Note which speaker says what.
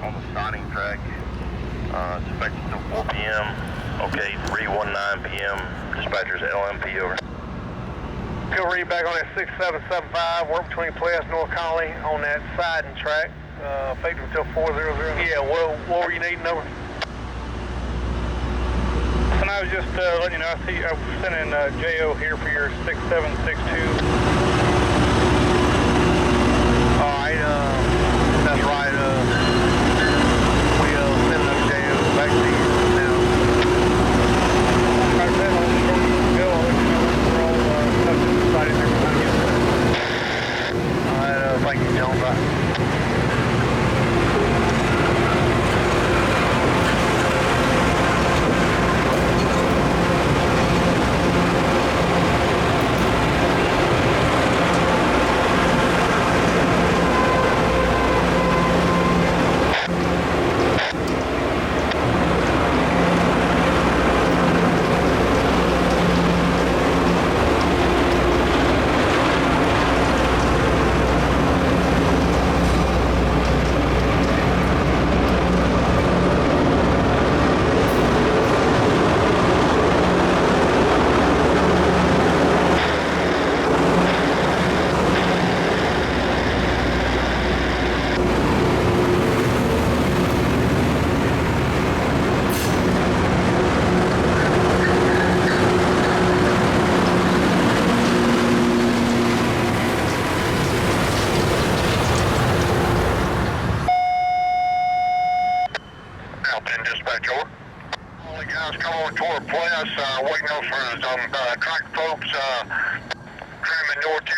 Speaker 1: on the starting track. It's effective till 4 p.m. Okay, 3:19 p.m. Dispatchers LMP over.
Speaker 2: Go read back on that 6775, work between Playas North Colony on that siding track, effective until 4:00. Yeah, what were you needing over?
Speaker 3: And I was just letting you know, I see I'm sending JO here for your 6762.
Speaker 2: Alright, that's right, we'll send those JOs back to you now.
Speaker 3: Alright, Ben, I'll just go, I'll let you know when we're all up to the side and everything gets there.
Speaker 2: Alright, thank you, John, bye.
Speaker 1: Dispatch over. All the guys come over toward Playas, waiting on for some track folks trimming north 2